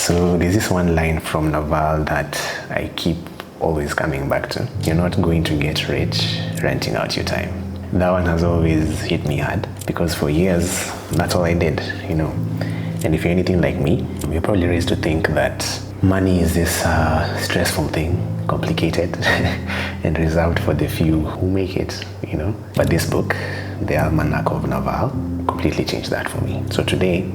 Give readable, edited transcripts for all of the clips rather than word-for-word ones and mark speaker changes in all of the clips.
Speaker 1: So there's this one line from Naval that I keep always coming back to. You're not going to get rich renting out your time. That one has always hit me hard because for years, that's all I did, And if you're anything like me, you're probably raised to think that money is this stressful thing, complicated, and reserved for the few who make it, But this book, The Almanack of Naval, completely changed that for me. So today,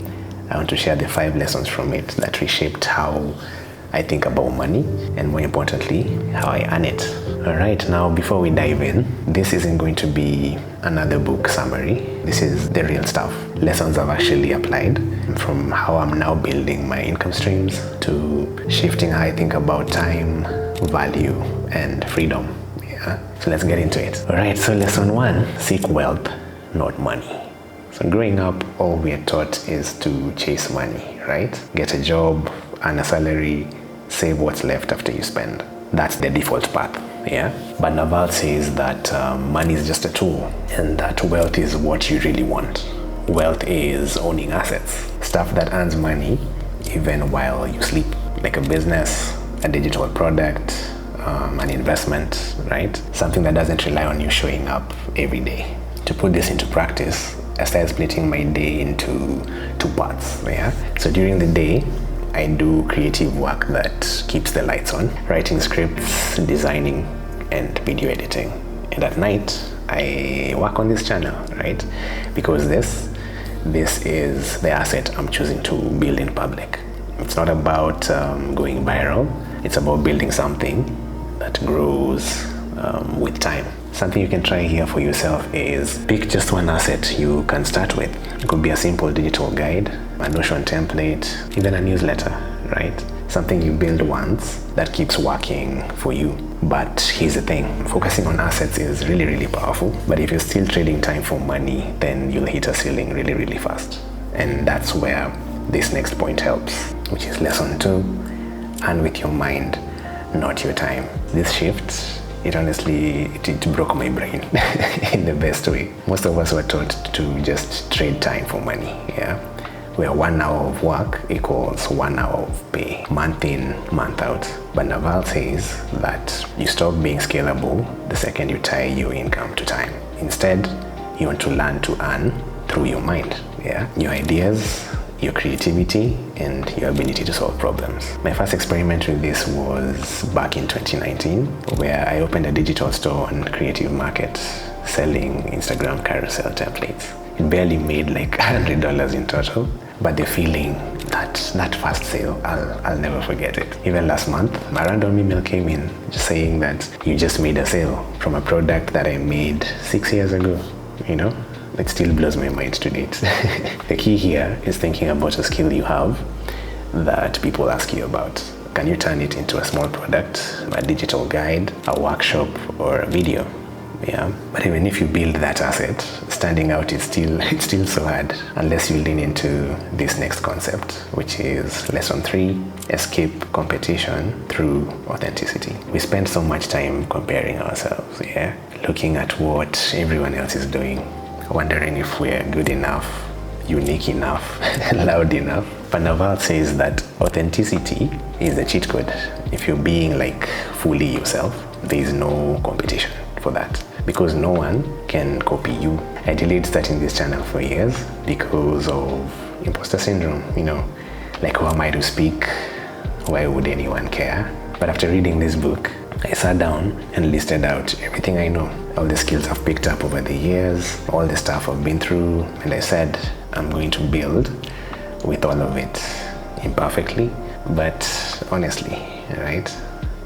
Speaker 1: I want to share the 5 lessons from it that reshaped how I think about money and, more importantly, how I earn it. All right, now before we dive in, this isn't going to be another book summary. This is the real stuff. Lessons I've actually applied, from how I'm now building my income streams to shifting how I think about time, value, and freedom. Yeah, so let's get into it. All right, so lesson 1, seek wealth, not money. So growing up, all we're taught is to chase money, right? Get a job, earn a salary, save what's left after you spend. That's the default path, yeah? But Naval says that money is just a tool and that wealth is what you really want. Wealth is owning assets, stuff that earns money even while you sleep, like a business, a digital product, an investment, right? Something that doesn't rely on you showing up every day. To put this into practice, I started splitting my day into 2 parts, yeah? So during the day, I do creative work that keeps the lights on, writing scripts, designing, and video editing. And at night, I work on this channel, right? Because this is the asset I'm choosing to build in public. It's not about going viral. It's about building something that grows with time. Something you can try here for yourself is pick just one asset you can start with. It could be a simple digital guide, a Notion template, even a newsletter, right? Something you build once that keeps working for you. But here's the thing, focusing on assets is really, really powerful. But if you're still trading time for money, then you'll hit a ceiling really, really fast. And that's where this next point helps, which is lesson 2, earn with your mind, not your time. This shift, it honestly broke my brain in the best way. Most of us were taught to just trade time for money, yeah? Where 1 hour of work equals 1 hour of pay, month in, month out. But Naval says that you stop being scalable the second you tie your income to time. Instead, you want to learn to earn through your mind, yeah? Your ideas, your creativity, and your ability to solve problems. My first experiment with this was back in 2019, where I opened a digital store on Creative Market selling Instagram carousel templates. It barely made like $100 in total, but the feeling that first sale, I'll never forget it. Even last month, a random email came in just saying that you just made a sale from a product that I made 6 years ago, It still blows my mind to date. The key here is thinking about a skill you have that people ask you about. Can you turn it into a small product, a digital guide, a workshop, or a video? Yeah. But even if you build that asset, standing out is still so hard unless you lean into this next concept, which is lesson 3, escape competition through authenticity. We spend so much time comparing ourselves, yeah, looking at what everyone else is doing, wondering if we're good enough, unique enough, loud enough. But Naval says that authenticity is the cheat code. If you're being fully yourself, there is no competition for that because no one can copy you. I delayed starting this channel for years because of imposter syndrome, who am I to speak? Why would anyone care? But after reading this book, I sat down and listed out everything I know, all the skills I've picked up over the years, all the stuff I've been through, and I said I'm going to build with all of it, imperfectly, but honestly, right?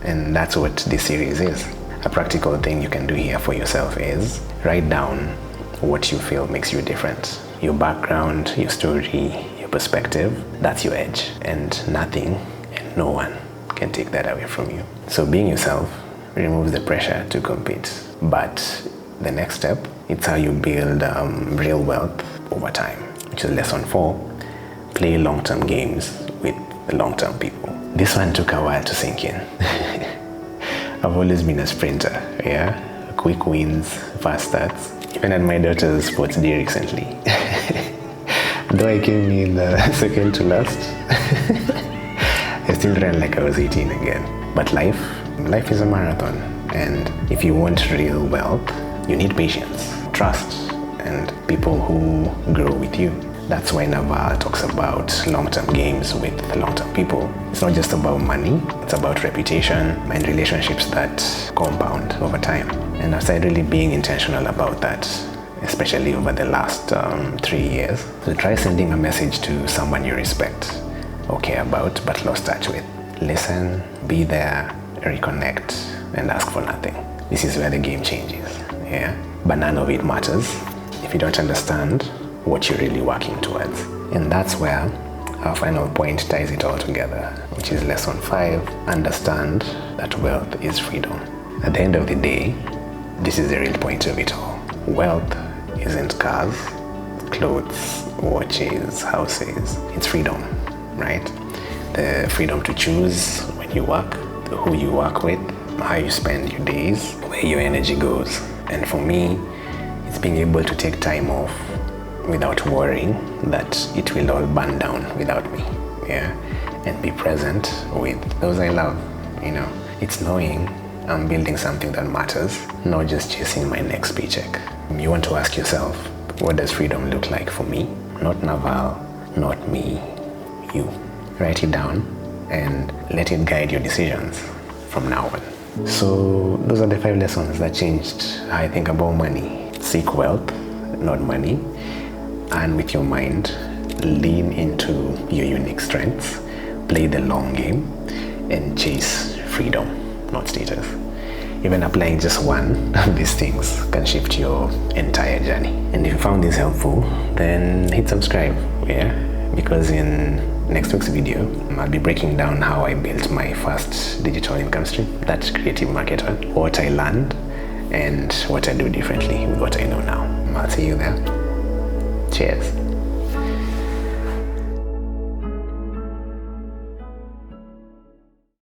Speaker 1: And that's what this series is. A practical thing you can do here for yourself is write down what you feel makes you different. Your background, your story, your perspective, that's your edge, and nothing and no one can take that away from you. So being yourself removes the pressure to compete. But the next step, it's how you build real wealth over time, which is lesson 4, play long-term games with long-term people. This one took a while to sink in. I've always been a sprinter, yeah? Quick wins, fast starts. Even at my daughter's sports day recently. Though I came in second to last. still ran like I was 18 again. But life is a marathon. And if you want real wealth, you need patience, trust, and people who grow with you. That's why Naval talks about long-term games with long-term people. It's not just about money, it's about reputation and relationships that compound over time. And I've started really being intentional about that, especially over the last 3 years. So try sending a message to someone you respect or care about but lost touch with. Listen, be there, reconnect, and ask for nothing. This is where the game changes, yeah? But none of it matters if you don't understand what you're really working towards. And that's where our final point ties it all together, which is lesson 5, understand that wealth is freedom. At the end of the day, this is the real point of it all. Wealth isn't cars, clothes, watches, houses. It's freedom, right? The freedom to choose when you work, who you work with, how you spend your days, where your energy goes. And for me, it's being able to take time off without worrying that it will all burn down without me, yeah? And be present with those I love, you know? It's knowing I'm building something that matters, not just chasing my next paycheck. You want to ask yourself, what does freedom look like for me? Not Naval, not me, you. Write it down and let it guide your decisions from now on. So those are the 5 lessons that changed how I think about money. Seek wealth, not money. And with your mind, lean into your unique strengths, play the long game, and chase freedom, not status. Even applying just one of these things can shift your entire journey. And if you found this helpful, then hit subscribe, yeah? Because in next week's video, I'll be breaking down how I built my first digital income stream, that's creative marketer, what I learned, and what I do differently with what I know now. I'll see you there. Cheers.